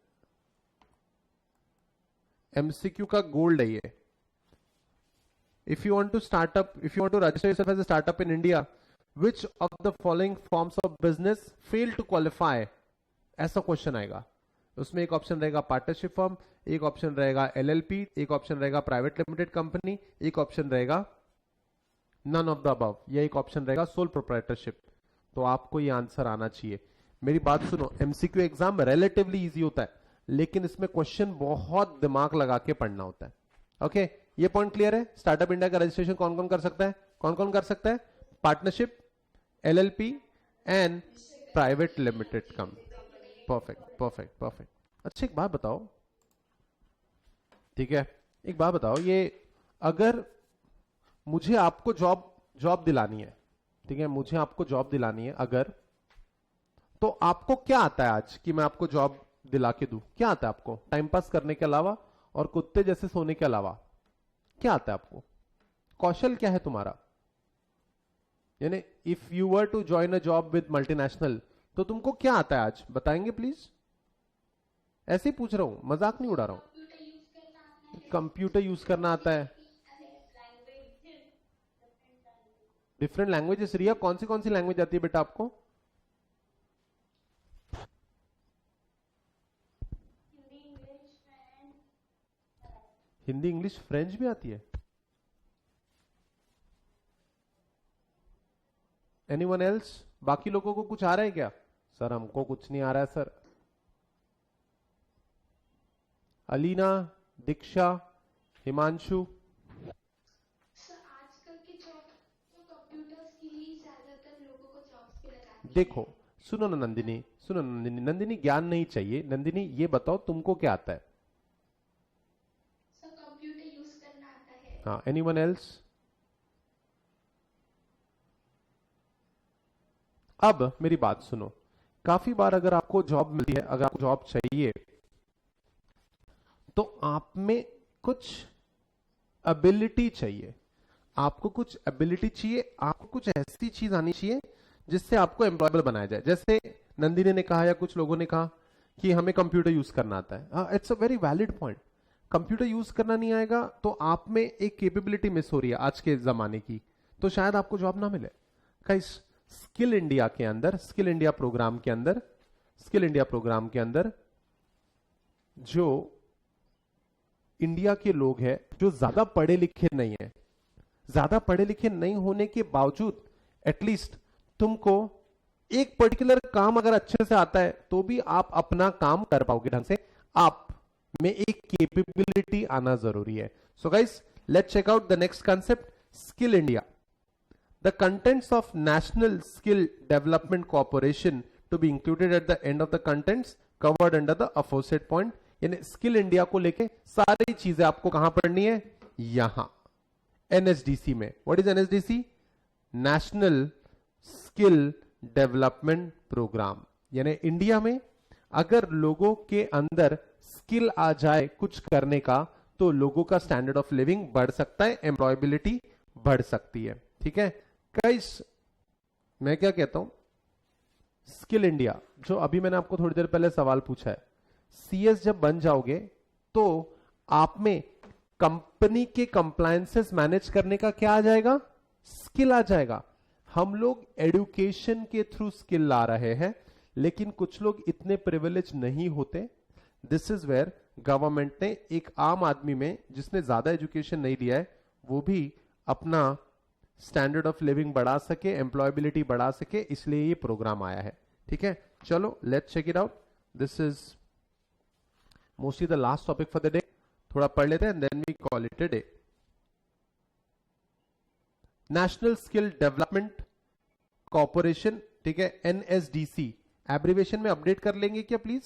एमसीक्यू का गोल्ड है ये। If you want to start up, if you want to register yourself as a startup in India, which of the following forms of business fail to qualify? ऐसा question आएगा, उसमें एक option रहेगा partnership firm, एक option रहेगा LLP, एक option रहेगा private limited company, एक ऑप्शन रहेगा नन ऑफ द अबव, या एक ऑप्शन रहेगा सोल प्रोप्राइटरशिप। तो आपको ये आंसर आना चाहिए। मेरी बात सुनो, एमसीक्यू एग्जाम रिलेटिवली इजी होता है, लेकिन इसमें क्वेश्चन बहुत दिमाग लगा के पढ़ना होता है। ओके ये पॉइंट क्लियर है? स्टार्टअप इंडिया का रजिस्ट्रेशन कौन कौन कर सकता है? कौन कौन कर सकता है? Partnership, LLP and private limited company. Perfect perfect perfect. अच्छा एक बात बताओ, ठीक है, एक बात बताओ, ये अगर मुझे आपको जॉब दिलानी है, ठीक है, मुझे आपको जॉब दिलानी है अगर, तो आपको क्या आता है आज कि मैं आपको जॉब दिला के दूं? क्या आता है आपको टाइम पास करने के अलावा और कुत्ते जैसे सोने के अलावा? क्या आता है आपको? कौशल क्या है तुम्हारा? यानी if you were to join a job with multinational, तो तुमको क्या आता है आज? बताएंगे प्लीज? ऐसे ही पूछ रहा हूं, मजाक नहीं उड़ा रहा हूं। कंप्यूटर यूज करना आता है, डिफरेंट लैंग्वेजेस। रिया कौन सी लैंग्वेज आती है बेटा आपको? हिंदी, इंग्लिश, फ्रेंच भी आती है? Anyone else? बाकी लोगों को कुछ आ रहा है क्या? सर हमको कुछ नहीं आ रहा है सर। अलीना, दीक्षा, हिमांशु? सर आजकल की जॉब तो कंप्यूटर्स के लिए ज्यादातर लोगों को जॉब्स के लगाते हैं। देखो सुनो ना नंदिनी, सुनो नंदिनी, नंदिनी ज्ञान नहीं चाहिए। नंदिनी ये बताओ तुमको क्या आता है? सर कंप्यूटर यूज करना आता है। हाँ, एनीवन एल्स? अब मेरी बात सुनो, काफी बार अगर आपको जॉब मिलती है, अगर आपको जॉब चाहिए, तो आप में कुछ एबिलिटी चाहिए, आपको कुछ एबिलिटी चाहिए, आपको कुछ ऐसी चीज आनी चाहिए जिससे आपको एम्प्लॉयबल बनाया जाए। जैसे नंदिनी ने कहा या कुछ लोगों ने कहा कि हमें कंप्यूटर यूज करना आता है। It's a very valid point. Computer use करना नहीं आएगा तो आप में एक कैपेबिलिटी मिस हो रही है आज के जमाने की, तो शायद आपको जॉब ना मिले। गाइस स्किल इंडिया के अंदर, स्किल इंडिया प्रोग्राम के अंदर, स्किल इंडिया प्रोग्राम के अंदर जो इंडिया के लोग हैं जो ज्यादा पढ़े लिखे नहीं है, ज्यादा पढ़े लिखे नहीं होने के बावजूद एटलीस्ट तुमको एक पर्टिकुलर काम अगर अच्छे से आता है तो भी आप अपना काम कर पाओगे ढंग से। आप में एक कैपेबिलिटी आना जरूरी है। So guys, let's check out the next concept, skill India. The contents of National Skill Development Corporation to be included at the end of the contents covered under the aforesaid point। यानी skill India को लेके सारी चीजें आपको कहां पढ़नी है? यहां एनएसडीसी में। What is NSDC? National skill development program. यानी इंडिया में अगर लोगों के अंदर स्किल आ जाए कुछ करने का, तो लोगों का स्टैंडर्ड ऑफ लिविंग बढ़ सकता है, एम्प्लॉयबिलिटी बढ़ सकती है। ठीक है गाइस, मैं क्या कहता हूं, स्किल इंडिया जो अभी मैंने आपको थोड़ी देर पहले सवाल पूछा है, सीएस जब बन जाओगे तो आप में कंपनी के कंप्लायंसेस मैनेज करने का क्या आ जाएगा? स्किल आ जाएगा। हम लोग एडुकेशन के थ्रू स्किल ला रहे हैं, लेकिन कुछ लोग इतने प्रिविलेज नहीं होते। दिस इज वेयर गवर्नमेंट ने एक आम आदमी में जिसने ज्यादा एजुकेशन नहीं लिया है, वो भी अपना स्टैंडर्ड ऑफ लिविंग बढ़ा सके, एम्प्लॉयबिलिटी बढ़ा सके, इसलिए ये प्रोग्राम आया है। ठीक है, चलो let's check it out. This is mostly the last topic for the day. थोड़ा पढ़ लेते हैं, then we call it a day. National skill development corporation, ठीक है, एनएसडीसी, एब्रीवेशन में अपडेट कर लेंगे क्या प्लीज?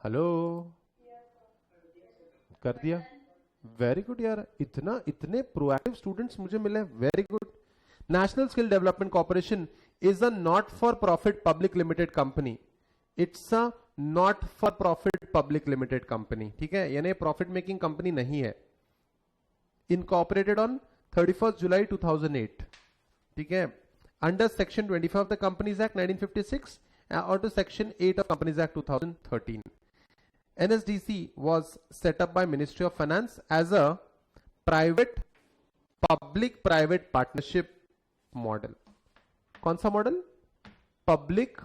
हेलो, कर दिया? वेरी गुड यार, इतने प्रोएक्टिव स्टूडेंट्स मुझे मिले, very good. National skill development corporation is a not for profit public limited company. It's a not for profit public limited company. ठीक है, यानी प्रॉफिट मेकिंग कंपनी नहीं है। Incorporated on 31 July 2008। ठीक है, under section 25 of the companies act 1956 और to section 8 of companies act 2013। NSDC was set up by Ministry of Finance as a private public-private partnership model। कौन सा model? Public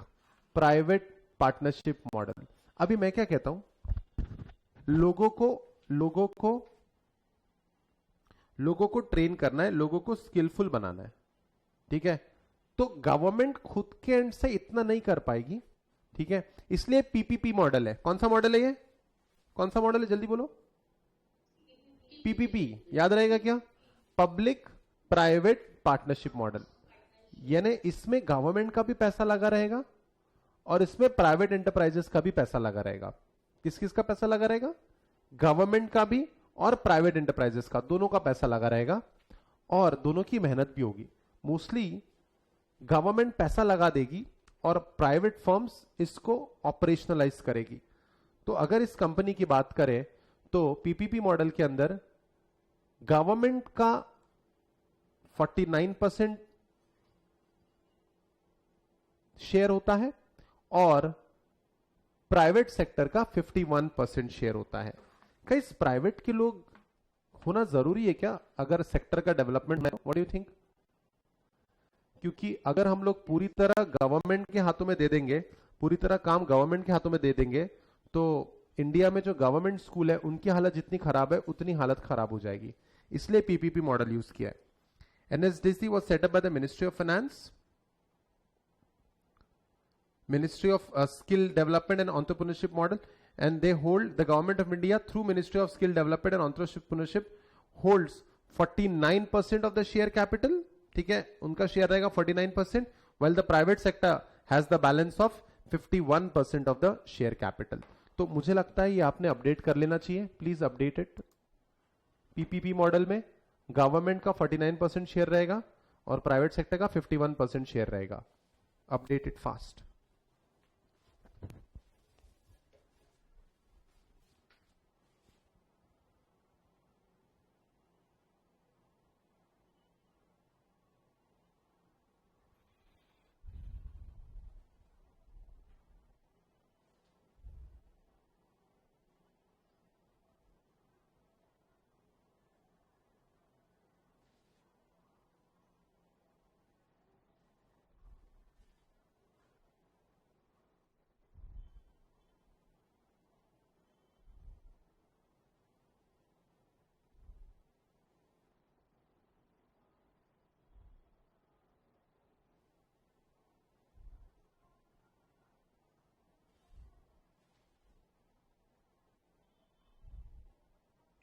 private partnership model. अभी मैं क्या कहता हूं, लोगों को ट्रेन करना है, लोगों को स्किलफुल बनाना है। ठीक है, तो गवर्नमेंट खुद के एंड से इतना नहीं कर पाएगी। ठीक है, इसलिए पीपीपी मॉडल है। कौन सा मॉडल है ये? कौन सा मॉडल है, जल्दी बोलो। पीपीपी, याद रहेगा क्या? Public private partnership model. यानी इसमें गवर्नमेंट का भी पैसा लगा रहेगा और इसमें प्राइवेट एंटरप्राइजेस का भी पैसा लगा रहेगा। किस किस का पैसा लगा रहेगा? गवर्नमेंट का भी और प्राइवेट एंटरप्राइजेस का, दोनों का पैसा लगा रहेगा और दोनों की मेहनत भी होगी। मोस्टली गवर्नमेंट पैसा लगा देगी और प्राइवेट फर्म्स इसको ऑपरेशनलाइज करेगी। तो अगर इस कंपनी की बात करें तो पीपीपी मॉडल के अंदर गवर्नमेंट का 49% शेयर होता है और प्राइवेट सेक्टर का 51% शेयर होता है। क्या इस प्राइवेट के लोग होना जरूरी है क्या अगर सेक्टर का डेवलपमेंट है? What do you think? क्योंकि अगर हम लोग पूरी तरह गवर्नमेंट के हाथों में दे देंगे, पूरी तरह काम गवर्नमेंट के हाथों में दे देंगे, तो इंडिया में जो गवर्नमेंट स्कूल है उनकी हालत जितनी खराब है उतनी हालत खराब हो जाएगी। इसलिए पीपीपी मॉडल यूज किया है। NSDC was set up by the ministry of finance, Ministry of Skill Development and Entrepreneurship Model, and they hold, the Government of India through Ministry of Skill Development and Entrepreneurship holds 49% of the share capital। ठीक है, उनका share रहेगा 49%, while the private sector has the balance of 51% of the share capital। तो मुझे लगता है ये आपने अपडेट कर लेना चाहिए, please update it. PPP model में गवर्नमेंट का 49% शेयर रहेगा और प्राइवेट सेक्टर का 51% शेयर रहेगा। Update it fast.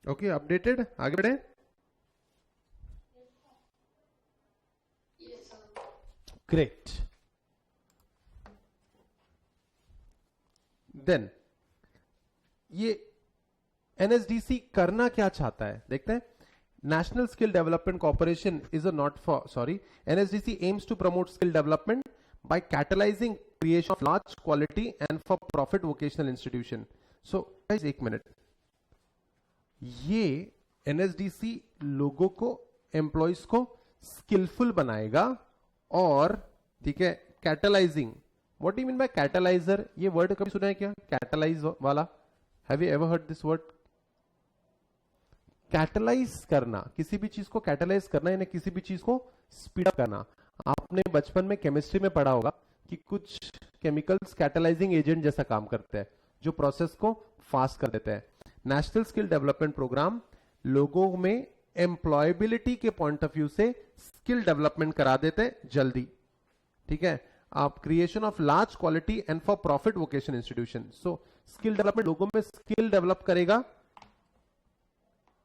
Okay, updated, आगे बढ़े। Yes, sir. ग्रेट। देन ये एनएसडीसी करना क्या चाहता है, देखते हैं। National skill development corporation is a not for sorry NSDC aims to promote skill development by catalyzing creation of large quality and for profit vocational institution. So guys, एक minute, ये NSDC लोगों को, एम्प्लॉयज को skilful बनाएगा और ठीक है, catalysing, what do you mean by catalyser? ये वर्ड कभी सुना है क्या, कैटलाइज वाला? Have you ever heard this word? Catalyse करना, किसी भी चीज को कैटलाइज करना यानी किसी भी चीज को स्पीड अप करना। आपने बचपन में केमिस्ट्री में पढ़ा होगा कि कुछ केमिकल्स कैटलाइजिंग एजेंट जैसा काम करते हैं जो प्रोसेस को फास्ट कर देते हैं। नेशनल स्किल डेवलपमेंट प्रोग्राम लोगों में एम्प्लॉयबिलिटी के पॉइंट ऑफ व्यू से स्किल डेवलपमेंट करा देते हैं जल्दी, ठीक है। आप creation of large quality and for profit vocation institution, so skill development लोगों में स्किल डेवलप करेगा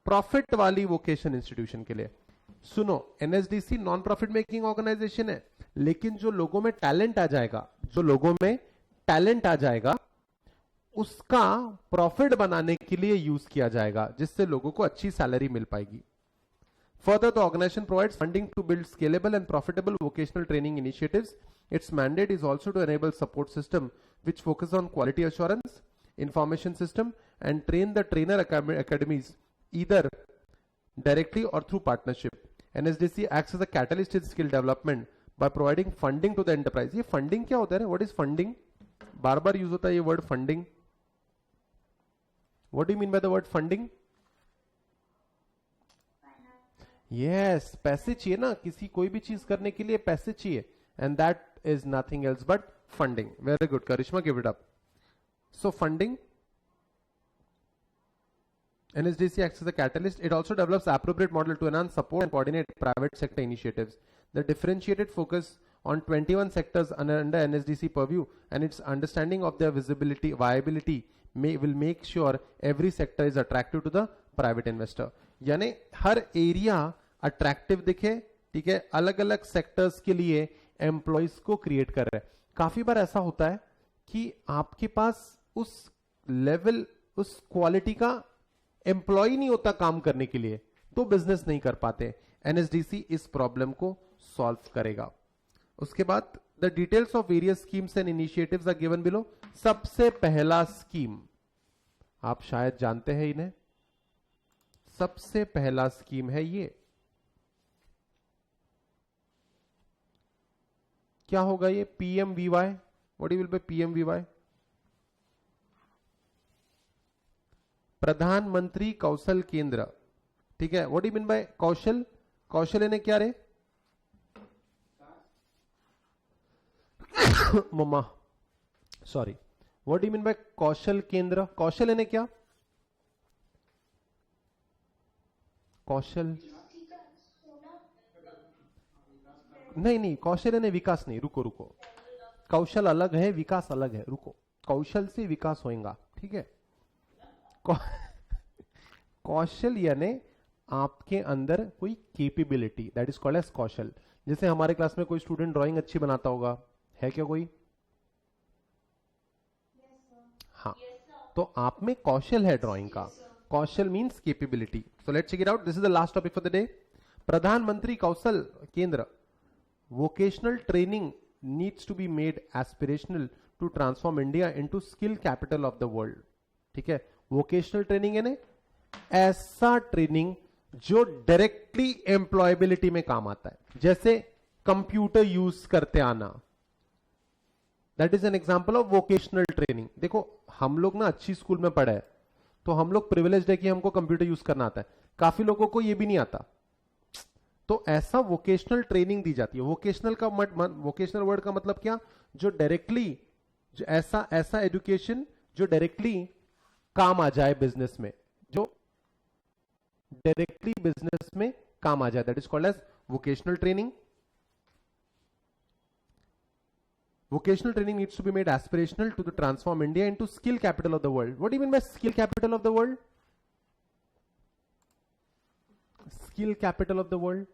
प्रॉफिट वाली वोकेशन इंस्टीट्यूशन के लिए। सुनो, NSDC non profit making organisation है, लेकिन जो लोगों में टैलेंट आ जाएगा, जो लोगों में टैलेंट आ जाएगा उसका प्रॉफिट बनाने के लिए यूज किया जाएगा, जिससे लोगों को अच्छी सैलरी मिल पाएगी। Further, the organization provides funding to build scalable and profitable vocational training initiatives. Its mandate is also to enable support system which focus on quality assurance, information system, and train the trainer academies either directly or through partnership. NSDC acts as a catalyst in skill development by providing funding to the enterprise. ये funding क्या होता है? What is funding? Bar bar use होता है ये word funding. What do you mean by the word funding? Yes, पैसे चाहिए ना, किसी कोई भी चीज करने के लिए पैसे चाहिए, and that is nothing else but funding. Very good, Karishma, give it up. So funding, NSDC acts as a catalyst. It also develops appropriate model to enhance support and coordinate private sector initiatives. The differentiated focus on 21 sectors under NSDC purview and its understanding of their viability will make sure every sector is attractive to the private investor. यानी हर area attractive दिखे, ठीक है, अलग अलग sectors के लिए employees को create कर रहे हैं। काफी बार ऐसा होता है कि आपके पास उस लेवल, उस क्वालिटी का एम्प्लॉय नहीं होता काम करने के लिए, तो बिजनेस नहीं कर पाते। एनएसडीसी इस प्रॉब्लम को सॉल्व करेगा। उसके बाद the details of various schemes and initiatives are given below. सबसे पहला स्कीम आप शायद जानते हैं इन्हें, सबसे पहला स्कीम है ये, क्या होगा ये? PMVY. What do you will by PMVY? Pradhanmantri Kaushal Kendra, ठीक है। What do you mean by kaushal? कौशल यानी क्या रे मम्मा, sorry, what do you mean by Kaushal Kendra? कौशल यानी क्या? कौशल नहीं नहीं, कौशल यानी विकास नहीं, रुको रुको, कौशल अलग है, विकास अलग है, रुको, कौशल से विकास होएगा, ठीक है। कौशल यानी आपके अंदर कोई capability, that is called as kaushal. जैसे हमारे क्लास में कोई स्टूडेंट ड्राइंग अच्छी बनाता होगा, है क्या कोई? हाँ, तो आप में कौशल है ड्राइंग का। Kaushal means capability. So let's check it out, this is the last topic for the day. Pradhanmantri Kaushal केंद्र, vocational training needs to be made aspirational to transform India into skill capital of the world, ठीक है। vocational training यानी ऐसा training जो directly employability में काम आता है, जैसे कंप्यूटर यूज करते आना, that is an example of vocational training. देखो हम लोग ना अच्छी स्कूल में पढ़े हैं, तो हम लोग प्रिविलेज्ड है कि हमको कंप्यूटर यूज करना आता है, काफी लोगों को ये भी नहीं आता, तो ऐसा वोकेशनल ट्रेनिंग दी जाती है। वोकेशनल का वोकेशनल वर्ड का मतलब क्या? जो डायरेक्टली, जो ऐसा एजुकेशन जो डायरेक्टली काम आ जाए बिजनेस में, जो डायरेक्टली बिजनेस में काम आ जाए, that is called as vocational training. Vocational training needs to be made aspirational to transform India into skill capital of the world. What do you mean by skill capital of the world? skill capital of the world.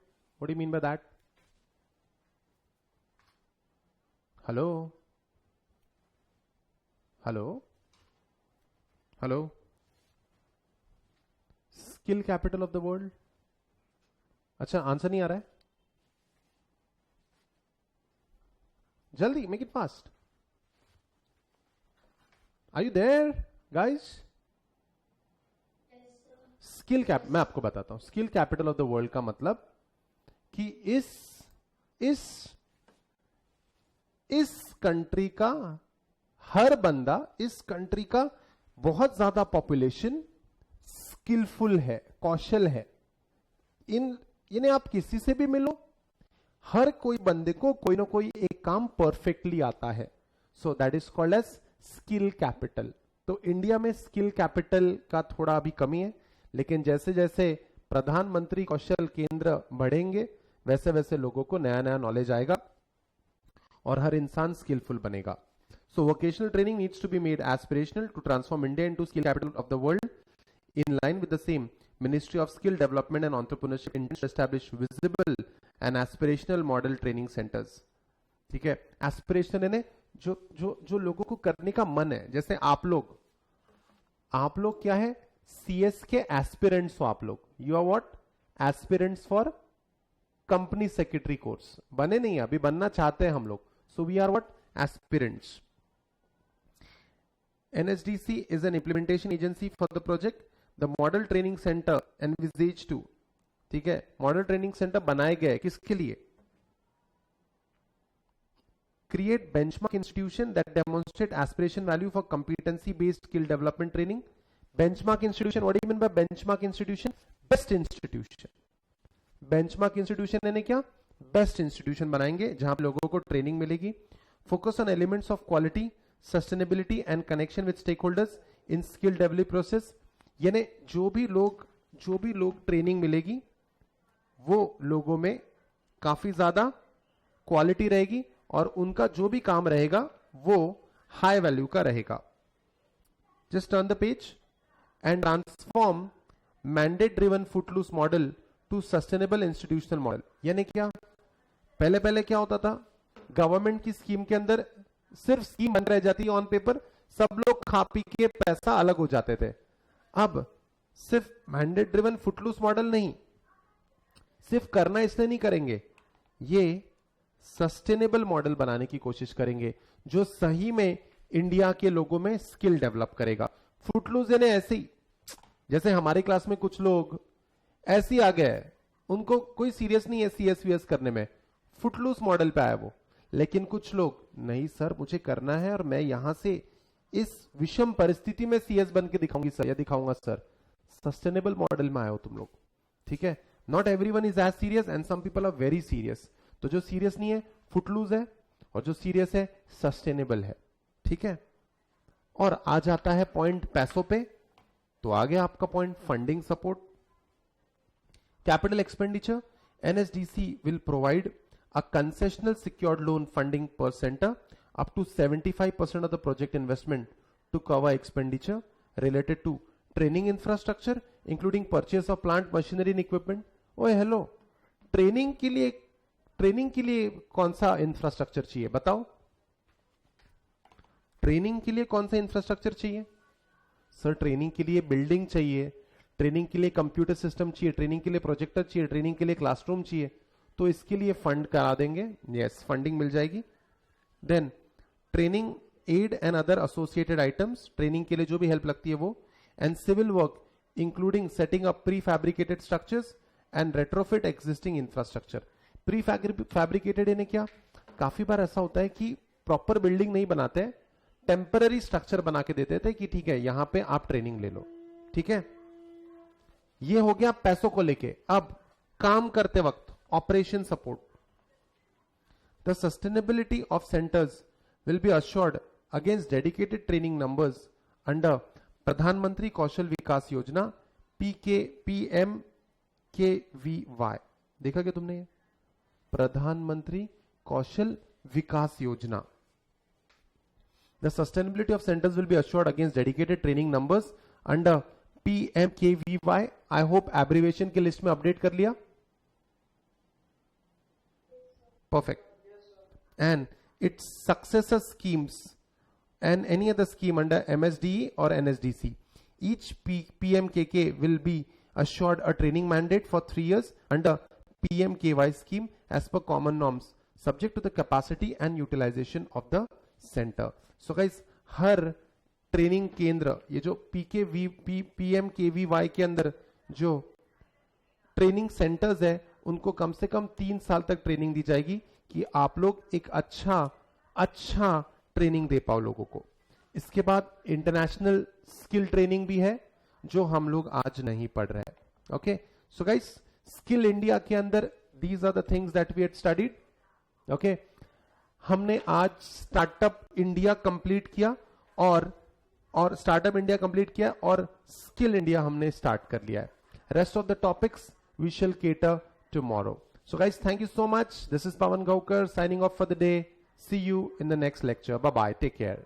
What do you mean by that? Hello? Hello? Hello? Skill capital of the world. अच्छा, answer नहीं आ रहा है? जल्दी, make it fast. Are you there, guys? Skill cap, मैं आपको बताता हूं. Skill capital of the world का मतलब कि इस कंट्री का हर बंदा, इस कंट्री का बहुत ज्यादा पॉपुलेशन स्किलफुल है, कौशल है. इन्हें आप किसी से भी मिलो, हर कोई बंदे को कोई ना कोई एक काम परफेक्टली आता है. So that is called as skill capital. तो इंडिया में स्किल कैपिटल का थोड़ा अभी कमी है, लेकिन जैसे जैसे प्रधानमंत्री कौशल केंद्र बढ़ेंगे वैसे वैसे लोगों को नया नया नॉलेज आएगा और हर इंसान स्किलफुल बनेगा. So vocational training needs to be made aspirational to transform India into skill capital of the world. In line with the same, Ministry of Skill Development and Entrepreneurship intends to establish visible and aspirational model training centers. ठीक है, aspirational यानी जो लोगों को करने का मन है. जैसे आप लोग क्या है, सीएस के एस्पिरेंट्स हो. आप लोग you are what, aspirants for company secretary course. बने नहीं, अभी बनना चाहते हैं हम लोग. So we are what, aspirants. NSDC is an implementation agency for the project. The model training center envisaged to, ठीक है, मॉडल ट्रेनिंग सेंटर बनाए गए किसके लिए? Create benchmark institution that demonstrate aspiration value for competency based skill development training. Benchmark institution, what do you mean by benchmark institution? Best institution. Benchmark institution यानी क्या? Best institution बनाएंगे जहां पे लोगों को ट्रेनिंग मिलेगी. Focus on elements of quality, sustainability and connection with stakeholders in skill delivery process. यानी जो भी लोग ट्रेनिंग मिलेगी वो लोगों में काफी ज्यादा क्वालिटी रहेगी और उनका जो भी काम रहेगा वो हाई वैल्यू का रहेगा. Just turn the page and transform mandate driven footloose model to sustainable institutional model. यानी क्या, पहले क्या होता था, गवर्नमेंट की स्कीम के अंदर सिर्फ स्कीम बन रह जाती है ऑन पेपर, सब लोग खा पी के पैसा अलग हो जाते थे. अब सिर्फ मैंडेट ड्रिवन फुटलूस मॉडल नहीं, सिर्फ करना इसलिए नहीं करेंगे, ये सस्टेनेबल मॉडल बनाने की कोशिश करेंगे जो सही में इंडिया के लोगों में स्किल डेवलप करेगा. फुटलूस यानी ऐसे ही, जैसे हमारी क्लास में कुछ लोग ऐसे ही आ गए, उनको कोई सीरियस नहीं है सीएसवीएस करने में, फुटलूस मॉडल पे आया वो. लेकिन कुछ लोग, नहीं सर मुझे करना है और मैं यहां से इस विषम परिस्थिति में सीएस बन के दिखाऊंगी सर, या दिखाऊंगा सर. सस्टेनेबल मॉडल में आए हो तुम लोग, ठीक है. Not everyone is as serious and some people are very serious. तो जो सीरियस नहीं है फुटलूज है, और जो सीरियस है सस्टेनेबल है. ठीक है, और आ जाता है पॉइंट पैसों पे. तो आ गया आपका point funding support. Capital expenditure, NSDC will provide a concessional secured loan funding per center up to 75% of the project investment to cover expenditure related to training infrastructure including purchase of plant machinery and equipment. ओए hello, training के लिए कौन सा infrastructure चाहिए बताओ? Training के लिए कौन सा इंफ्रास्ट्रक्चर चाहिए? सर ट्रेनिंग के लिए बिल्डिंग चाहिए, ट्रेनिंग के लिए कंप्यूटर सिस्टम चाहिए, ट्रेनिंग के लिए प्रोजेक्टर चाहिए, ट्रेनिंग के लिए क्लासरूम चाहिए. तो इसके लिए फंड करा देंगे. यस, फंडिंग मिल जाएगी. Then training aid and other associated items, training के लिए जो भी हेल्प लगती है वो. And civil work including setting up prefabricated structures and retrofit existing infrastructure. Prefabricated यानी क्या, काफी बार ऐसा होता है कि प्रॉपर बिल्डिंग नहीं बनाते, टेम्पररी स्ट्रक्चर बना के देते थे कि ठीक है यहां पे आप ट्रेनिंग ले लो. ठीक है, ये हो गया पैसों को लेके. अब काम करते वक्त operation support. The sustainability of centers will be assured against dedicated training numbers under Pradhan Mantri Kaushal Vikas Yojana PMKVY. देखा क्या तुमने ये? प्रधानमंत्री कौशल विकास योजना. The sustainability of centers will be assured against dedicated training numbers under PMKVY, I hope abbreviation की list में update कर लिया. Perfect. And its successor schemes and any other scheme under MSDE or NSDC. Each PMKK will be assured a training mandate for 3 years under PMKY scheme as per common norms, subject to the capacity and utilization of the center. So guys, her training केंद्र, ये जो PMKVY के अंदर जो training centres है, उनको कम से कम 3 साल तक ट्रेनिंग दी जाएगी कि आप लोग एक अच्छा ट्रेनिंग दे पाओ लोगों को. इसके बाद इंटरनेशनल स्किल ट्रेनिंग भी है जो हम लोग आज नहीं पढ़ रहे हैं. Okay, so guys, skill India के अंदर these are the things that we had studied. Okay, हमने आज स्टार्टअप इंडिया कंप्लीट किया और स्टार्टअप इंडिया कंप्लीट किया और स्किल इंडिया हमने स्टार्ट कर लिया है. Rest of the topics we shall cater tomorrow. So guys, thank you so much. This is Pawan Gaukar signing off for the day. See you in the next lecture. Bye bye. Take care.